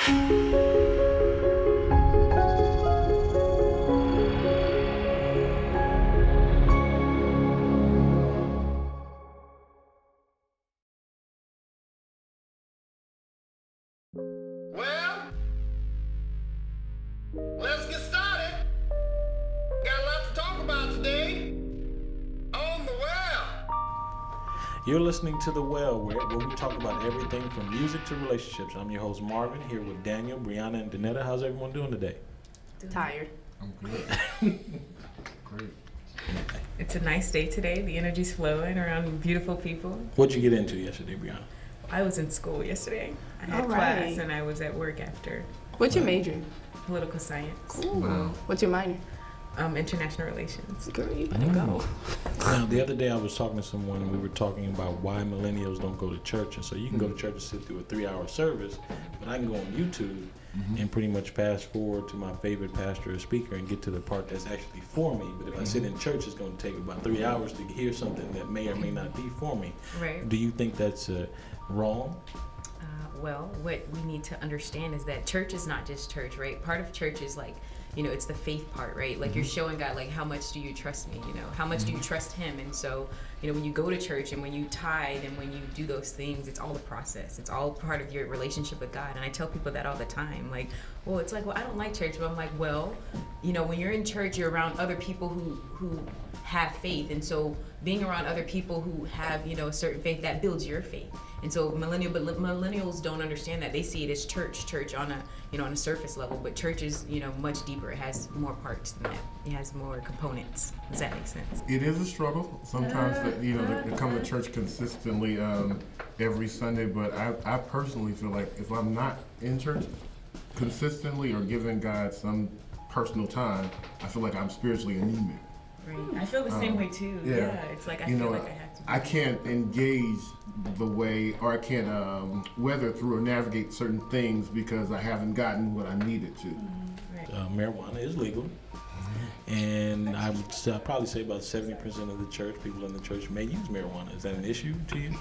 Well, let's get started. Got a lot to talk about today. On the Well. You're listening to The Well, where we talk about everything from music to relationships. I'm your host, Marvin, here with Daniel, Brianna, and Danetta. How's everyone doing today? Tired. I'm good. Great. It's a nice day today. The energy's flowing around beautiful people. What'd you get into yesterday, Brianna? I was in school yesterday. I had class and I was at work after. What's your major? Political science. Cool. Wow. What's your minor? International relations. Girl, you better go. Now, the other day I was talking to someone and we were talking about why millennials don't go to church. And so you can go to church and sit through a 3-hour service, but I can go on YouTube and pretty much fast forward to my favorite pastor or speaker and get to the part that's actually for me. But if I sit in church, it's going to take about 3 hours to hear something that may or may not be for me. Right. Do you think that's wrong? Well, what we need to understand is that church is not just church, right? Part of church is like, you know, it's the faith part, right? Like you're showing God, like, how much do you trust me? You know, how much do you trust him? And so, you know, when you go to church and when you tithe and when you do those things, it's all the process. It's all part of your relationship with God. And I tell people that all the time. Like, well, it's like, well, I don't like church. But I'm like, well, you know, when you're in church, you're around other people who have faith. And so being around other people who have, you know, a certain faith, that builds your faith. And so millennials don't understand that. They see it as church on a, you know, on a surface level, but church is, you know, much deeper. It has more parts than that. It has more components. Does that make sense? It is a struggle sometimes, to come to church consistently every Sunday. But I personally feel like if I'm not in church consistently or giving God some personal time, I feel like I'm spiritually anemic. Right. I feel the same way too. Yeah. It's like I feel like I have to. I can't engage the way, or I can't weather through or navigate certain things because I haven't gotten what I needed to. Right. Marijuana is legal, and I'd probably say about 70% of the church, people in the church may use marijuana. Is that an issue to you?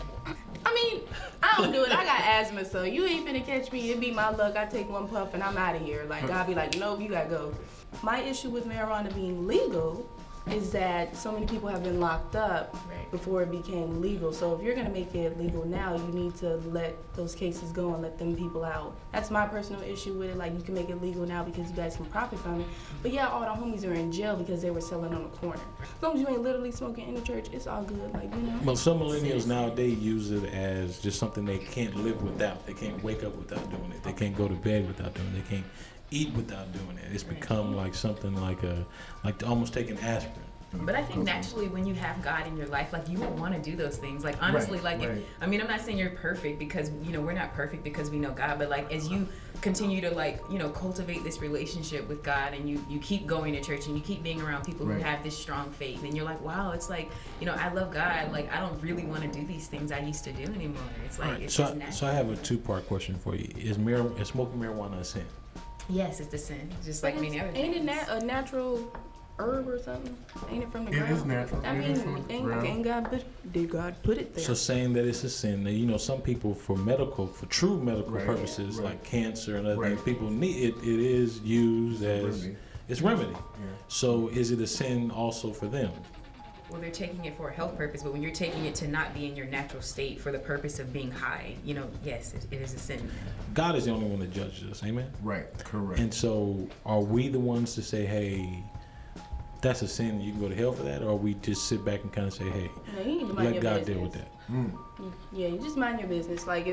I mean, I don't do it. I got asthma, so you ain't finna catch me. It be my luck. I take one puff and I'm out of here. Like, I'll be like, nope, you gotta go. My issue with marijuana being legal is that so many people have been locked up before it became legal. So if you're gonna make it legal now, you need to let those cases go and let them people out. That's my personal issue with it. Like, you can make it legal now because you guys can profit from it. But yeah, all the homies are in jail because they were selling on the corner. As long as you ain't literally smoking in the church, it's all good. Like, you know. Well, some millennials nowadays use it as just something they can't live without. They can't wake up without doing it. They can't go to bed without doing it. They can't eat without doing it. It's become like something like almost taking aspirin. But I think naturally when you have God in your life, like, you won't want to do those things. Like, honestly, I mean, I'm not saying you're perfect because, you know, we're not perfect because we know God, but like, as you continue to, like, you know, cultivate this relationship with God and you keep going to church and you keep being around people who have this strong faith, and you're like, wow, it's like, you know, I love God. Like, I don't really want to do these things I used to do anymore. It's like, it's just natural. So I have a 2-part question for you. Is smoking marijuana a sin? Yes, it's a sin, just like many other Ain't things. it a natural herb or something? Ain't it from the ground? It is natural. I mean, did God put it there? So saying that it's a sin, now, you know, some people for true medical purposes, like cancer and other things, people need it. It is used as it's remedy. Yeah. So is it a sin also for them? Well, they're taking it for a health purpose, but when you're taking it to not be in your natural state for the purpose of being high, you know, yes, it is a sin. God is the only one that judges us, amen? Right, correct. And so are we the ones to say, hey, that's a sin, you can go to hell for that, or we just sit back and kind of say, hey, let God deal with that? Yeah, you just mind your business. Like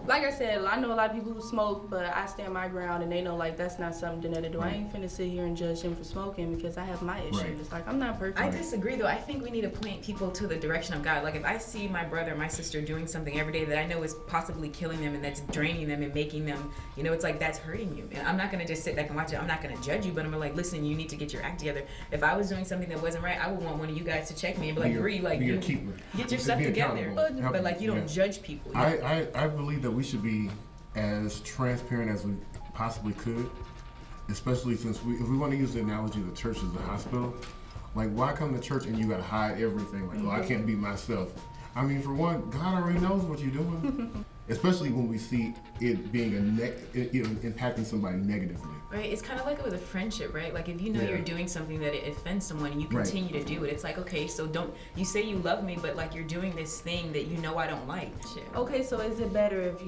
I said, I know a lot of people who smoke, but I stand my ground and they know, like, that's not something Danetta do. I ain't finna sit here and judge him for smoking because I have my issues. Like, I'm not perfect. I disagree though. I think we need to point people to the direction of God. Like, if I see my brother or my sister doing something every day that I know is possibly killing them and that's draining them and making them, you know, it's like, that's hurting you. And I'm not gonna just sit back and watch it. I'm not gonna judge you, but I'm gonna, like, listen, you need to get your act together. If I was doing something that wasn't right, I would want one of you guys to check me and be like, Bree, like, you get your stuff together. But like, you don't judge people. I believe that we should be as transparent as we possibly could, especially since if we want to use the analogy of the church as a hospital. Like, why come to church and you gotta hide everything? Like, I can't be myself. I mean, for one, God already knows what you're doing. especially when we see it being impacting somebody negatively. Right, it's kind of like with a friendship, right? Like if you know Yeah. you're doing something that it offends someone and you Right. continue to do it, it's like, okay, so don't, you say you love me, but like you're doing this thing that you know I don't like. Shit. Okay, so is it better if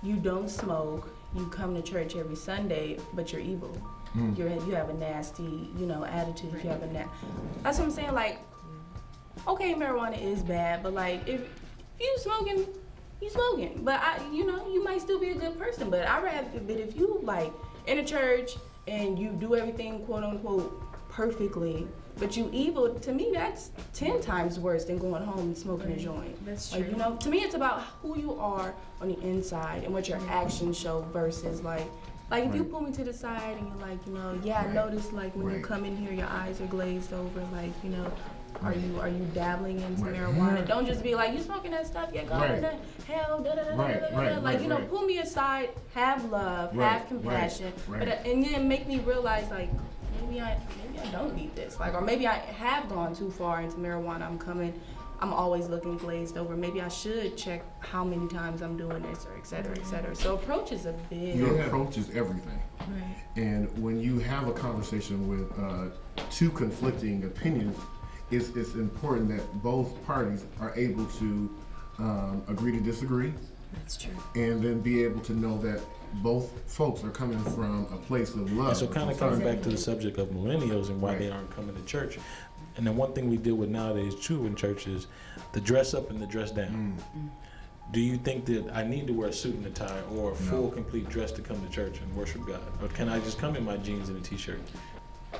you don't smoke, you come to church every Sunday, but you're evil? You have a nasty, attitude. Right. You have that's what I'm saying. Like, okay, marijuana is bad, but like if you smoking, you smoking. But you might still be a good person. But if you like in a church and you do everything quote unquote perfectly, but you evil, to me that's 10 times worse than going home and smoking a joint. That's true. Like, to me it's about who you are on the inside and what your actions show versus like if you pull me to the side and you're like, I noticed like when you come in here your eyes are glazed over, like, are you dabbling into marijuana? Don't just be like, you smoking that stuff, yeah, go to hell, da da da da da. Like, pull me aside, have love, have compassion, but and then make me realize like maybe I don't need this, like, or maybe I have gone too far into marijuana. I'm always looking glazed over. Maybe I should check how many times I'm doing this, or et cetera, et cetera. So approach is a big. Your approach is everything. Right. And when you have a conversation with two conflicting opinions, it's important that both parties are able to agree to disagree. That's true. And then be able to know that both folks are coming from a place of love. And so kind of coming back to the subject of millennials and why they aren't coming to church. And then one thing we deal with nowadays too in church is the dress up and the dress down. Do you think that I need to wear a suit and a tie or a full complete dress to come to church and worship God? Or can I just come in my jeans and a t-shirt?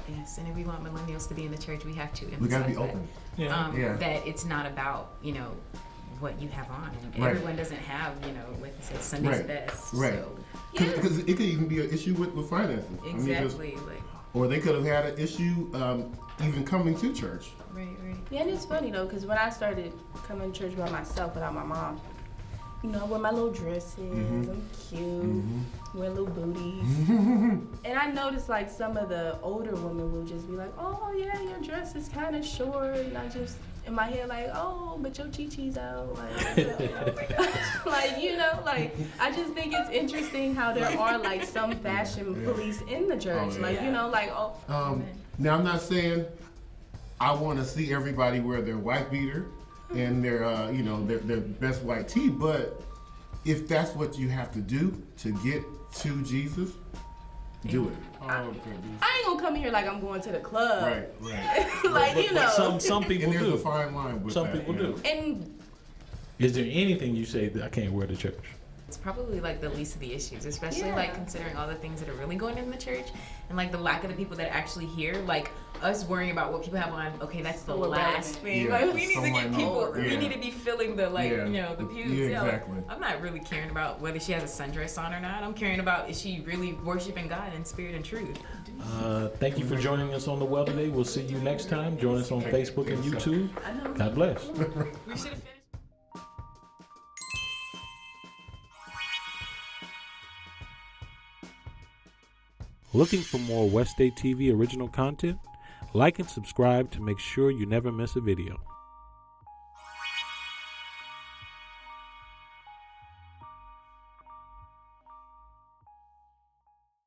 Yes, and if we want millennials to be in the church, we have to emphasize We gotta be open. that it's not about, what you have on. And everyone doesn't have, like you said, Sunday's best. Right. So, Because it could even be an issue with finances. exactly. Or they could have had an issue even coming to church. Right. Yeah, and it's funny though, because when I started coming to church by myself without my mom, I wear my little dresses, I'm cute, wear little booties. And I noticed like some of the older women will just be like, oh yeah, your dress is kind of short. And I just, in my head, like, oh, but your chi-chi's out. Like, I just think it's interesting how there are like some fashion police in the church. Now I'm not saying I want to see everybody wear their white beater and their their best white tee, but if that's what you have to do to get to Jesus, do it. I ain't gonna come here like I'm going to the club. Right. Like, Some people And there's do. a fine line with Some that. people do. And Is there anything you say that I can't wear to church? It's probably like the least of the issues, especially Yeah. like considering all the things that are really going on in the church and like the lack of the people that actually hear. Like us worrying about what people have on, okay, that's the So last irrelevant. thing. Yeah, Like we need to get someone people, knows. we Yeah. need to be filling the the pews. Yeah, like, exactly. I'm not really caring about whether she has a sundress on or not. I'm caring about is she really worshiping God in spirit and truth. Thank you for joining us on The Well today. We'll see you next time. Join us on Facebook and YouTube. God bless. We should have finished. Looking for more West State TV original content? Like and subscribe to make sure you never miss a video.